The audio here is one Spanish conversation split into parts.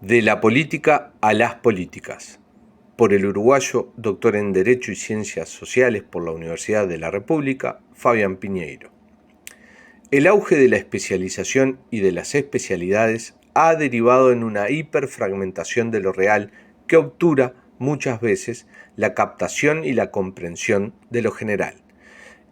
De la política a las políticas, por el uruguayo, doctor en Derecho y Ciencias Sociales por la Universidad de la República, Fabián Piñeiro. El auge de la especialización y de las especialidades ha derivado en una hiperfragmentación de lo real que obtura muchas veces la captación y la comprensión de lo general.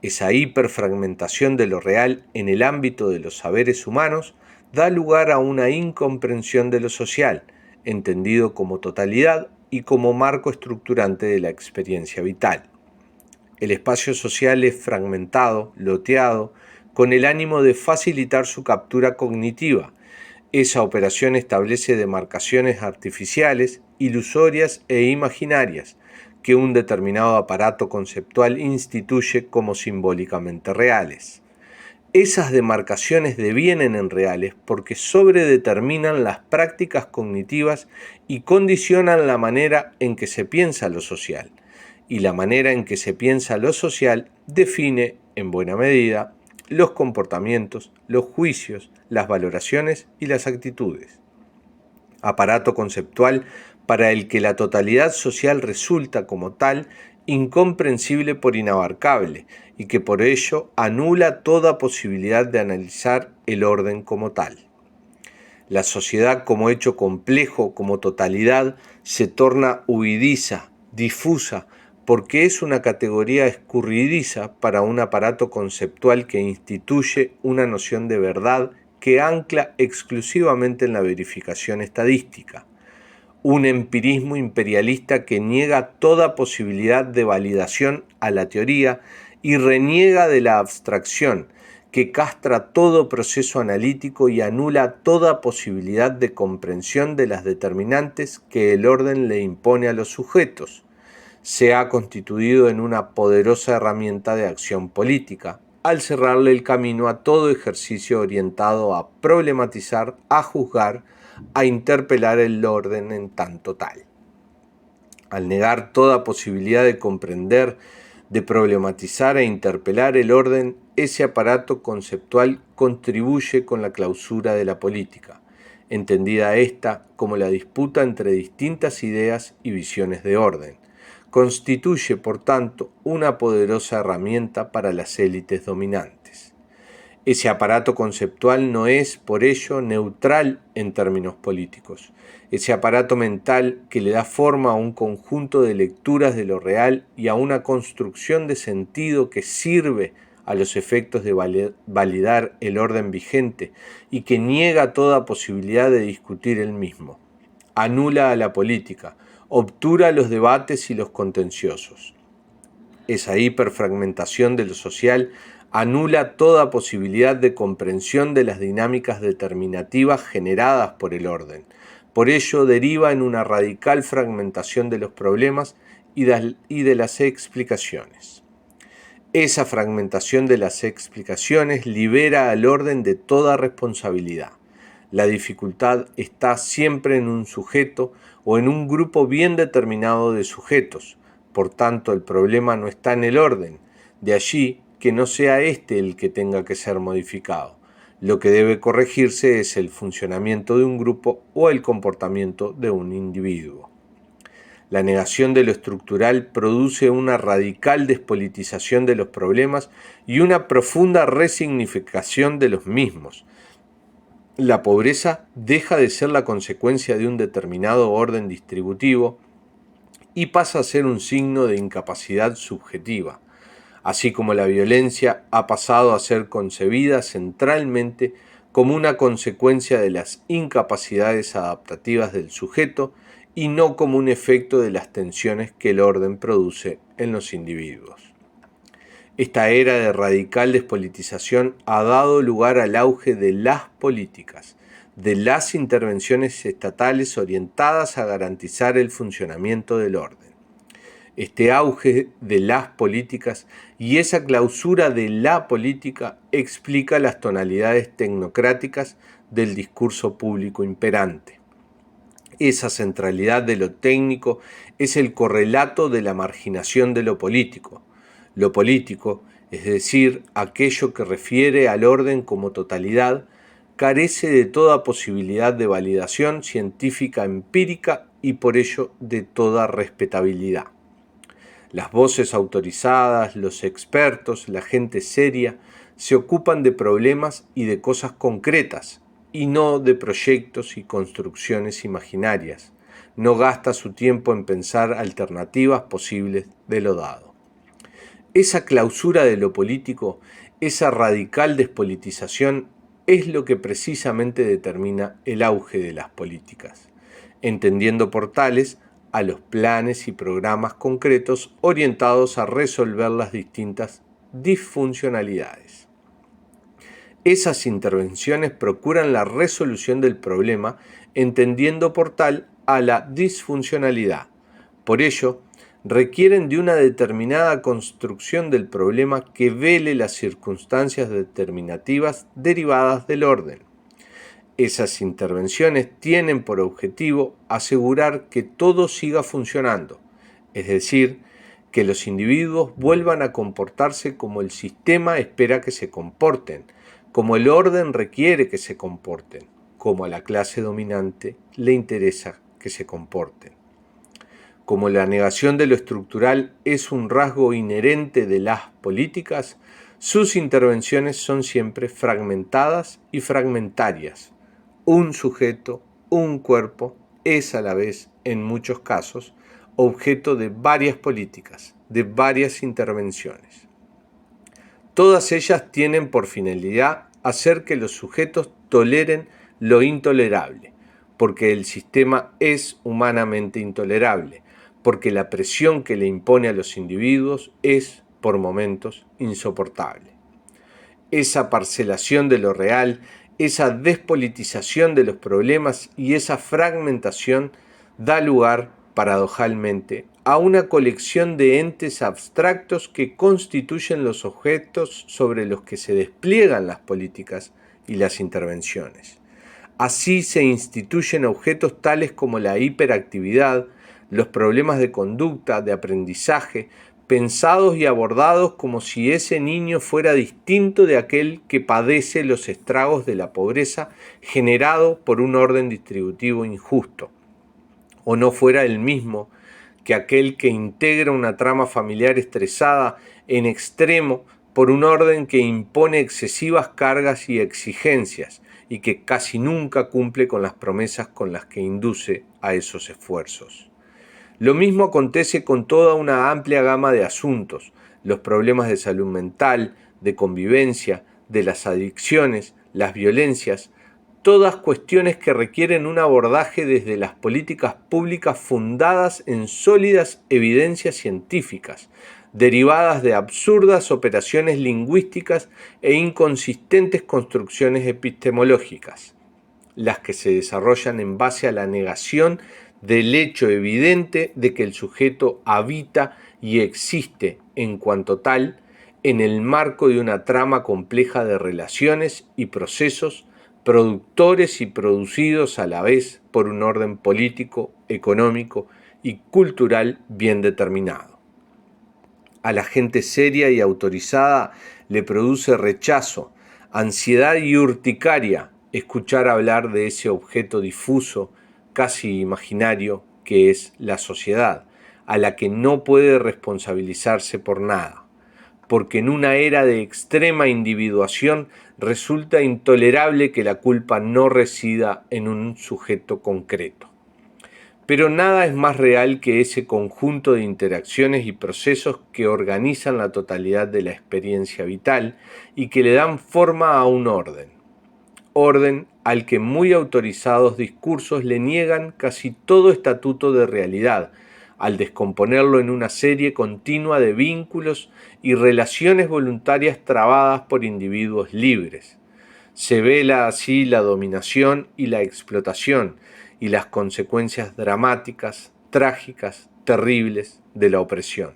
Esa hiperfragmentación de lo real en el ámbito de los saberes humanos da lugar a una incomprensión de lo social, entendido como totalidad y como marco estructurante de la experiencia vital. El espacio social es fragmentado, loteado, con el ánimo de facilitar su captura cognitiva. Esa operación establece demarcaciones artificiales, ilusorias e imaginarias, que un determinado aparato conceptual instituye como simbólicamente reales. Esas demarcaciones devienen en reales porque sobredeterminan las prácticas cognitivas y condicionan la manera en que se piensa lo social. Y la manera en que se piensa lo social define, en buena medida, los comportamientos, los juicios, las valoraciones y las actitudes. Aparato conceptual para el que la totalidad social resulta como tal incomprensible por inabarcable y que por ello anula toda posibilidad de analizar el orden como tal. La sociedad como hecho complejo, como totalidad, se torna huidiza, difusa, porque es una categoría escurridiza para un aparato conceptual que instituye una noción de verdad que ancla exclusivamente en la verificación estadística. Un empirismo imperialista que niega toda posibilidad de validación a la teoría y reniega de la abstracción, que castra todo proceso analítico y anula toda posibilidad de comprensión de las determinantes que el orden le impone a los sujetos. Se ha constituido en una poderosa herramienta de acción política, al cerrarle el camino a todo ejercicio orientado a problematizar, a juzgar, a interpelar el orden en tanto tal. Al negar toda posibilidad de comprender, de problematizar e interpelar el orden, ese aparato conceptual contribuye con la clausura de la política, entendida esta como la disputa entre distintas ideas y visiones de orden. Constituye, por tanto, una poderosa herramienta para las élites dominantes. Ese aparato conceptual no es, por ello, neutral en términos políticos. Ese aparato mental que le da forma a un conjunto de lecturas de lo real y a una construcción de sentido que sirve a los efectos de validar el orden vigente y que niega toda posibilidad de discutir el mismo. Anula a la política, obtura los debates y los contenciosos. Esa hiperfragmentación de lo social anula toda posibilidad de comprensión de las dinámicas determinativas generadas por el orden. Por ello deriva en una radical fragmentación de los problemas y de las explicaciones. Esa fragmentación de las explicaciones libera al orden de toda responsabilidad. La dificultad está siempre en un sujeto o en un grupo bien determinado de sujetos. Por tanto, el problema no está en el orden. De allí que no sea este el que tenga que ser modificado. Lo que debe corregirse es el funcionamiento de un grupo o el comportamiento de un individuo. La negación de lo estructural produce una radical despolitización de los problemas y una profunda resignificación de los mismos. La pobreza deja de ser la consecuencia de un determinado orden distributivo y pasa a ser un signo de incapacidad subjetiva, así como la violencia ha pasado a ser concebida centralmente como una consecuencia de las incapacidades adaptativas del sujeto y no como un efecto de las tensiones que el orden produce en los individuos. Esta era de radical despolitización ha dado lugar al auge de las políticas, de las intervenciones estatales orientadas a garantizar el funcionamiento del orden. Este auge de las políticas y esa clausura de la política explica las tonalidades tecnocráticas del discurso público imperante. Esa centralidad de lo técnico es el correlato de la marginación de lo político. Lo político, es decir, aquello que refiere al orden como totalidad, carece de toda posibilidad de validación científica empírica y por ello de toda respetabilidad. Las voces autorizadas, los expertos, la gente seria, se ocupan de problemas y de cosas concretas, y no de proyectos y construcciones imaginarias. No gasta su tiempo en pensar alternativas posibles de lo dado. Esa clausura de lo político, esa radical despolitización, es lo que precisamente determina el auge de las políticas, entendiendo por tales a los planes y programas concretos orientados a resolver las distintas disfuncionalidades. Esas intervenciones procuran la resolución del problema, entendiendo por tal a la disfuncionalidad. Por ello, requieren de una determinada construcción del problema que vele las circunstancias determinativas derivadas del orden. Esas intervenciones tienen por objetivo asegurar que todo siga funcionando, es decir, que los individuos vuelvan a comportarse como el sistema espera que se comporten, como el orden requiere que se comporten, como a la clase dominante le interesa que se comporten. Como la negación de lo estructural es un rasgo inherente de las políticas, sus intervenciones son siempre fragmentadas y fragmentarias. Un sujeto, un cuerpo, es a la vez, en muchos casos, objeto de varias políticas, de varias intervenciones. Todas ellas tienen por finalidad hacer que los sujetos toleren lo intolerable, porque el sistema es humanamente intolerable, porque la presión que le impone a los individuos es, por momentos, insoportable. Esa parcelación de lo real, esa despolitización de los problemas y esa fragmentación da lugar, paradojalmente, a una colección de entes abstractos que constituyen los objetos sobre los que se despliegan las políticas y las intervenciones. Así se instituyen objetos tales como la hiperactividad, los problemas de conducta, de aprendizaje, pensados y abordados como si ese niño fuera distinto de aquel que padece los estragos de la pobreza generado por un orden distributivo injusto, o no fuera el mismo que aquel que integra una trama familiar estresada en extremo por un orden que impone excesivas cargas y exigencias y que casi nunca cumple con las promesas con las que induce a esos esfuerzos. Lo mismo acontece con toda una amplia gama de asuntos, los problemas de salud mental, de convivencia, de las adicciones, las violencias, todas cuestiones que requieren un abordaje desde las políticas públicas fundadas en sólidas evidencias científicas, derivadas de absurdas operaciones lingüísticas e inconsistentes construcciones epistemológicas, las que se desarrollan en base a la negación del hecho evidente de que el sujeto habita y existe en cuanto tal en el marco de una trama compleja de relaciones y procesos productores y producidos a la vez por un orden político, económico y cultural bien determinado. A la gente seria y autorizada le produce rechazo, ansiedad y urticaria escuchar hablar de ese objeto difuso, casi imaginario, que es la sociedad, a la que no puede responsabilizarse por nada, porque en una era de extrema individuación resulta intolerable que la culpa no resida en un sujeto concreto. Pero nada es más real que ese conjunto de interacciones y procesos que organizan la totalidad de la experiencia vital y que le dan forma a un orden al que muy autorizados discursos le niegan casi todo estatuto de realidad, al descomponerlo en una serie continua de vínculos y relaciones voluntarias trabadas por individuos libres. Se vela así la dominación y la explotación y las consecuencias dramáticas, trágicas, terribles de la opresión.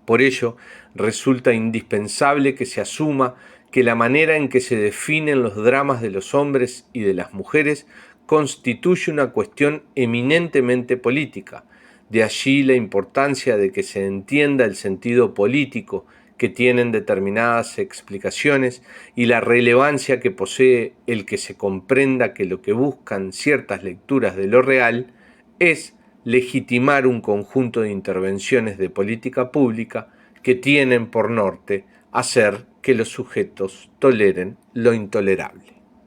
Por ello, resulta indispensable que se asuma que la manera en que se definen los dramas de los hombres y de las mujeres constituye una cuestión eminentemente política. De allí la importancia de que se entienda el sentido político que tienen determinadas explicaciones y la relevancia que posee el que se comprenda que lo que buscan ciertas lecturas de lo real es legitimar un conjunto de intervenciones de política pública que tienen por norte hacer que los sujetos toleren lo intolerable.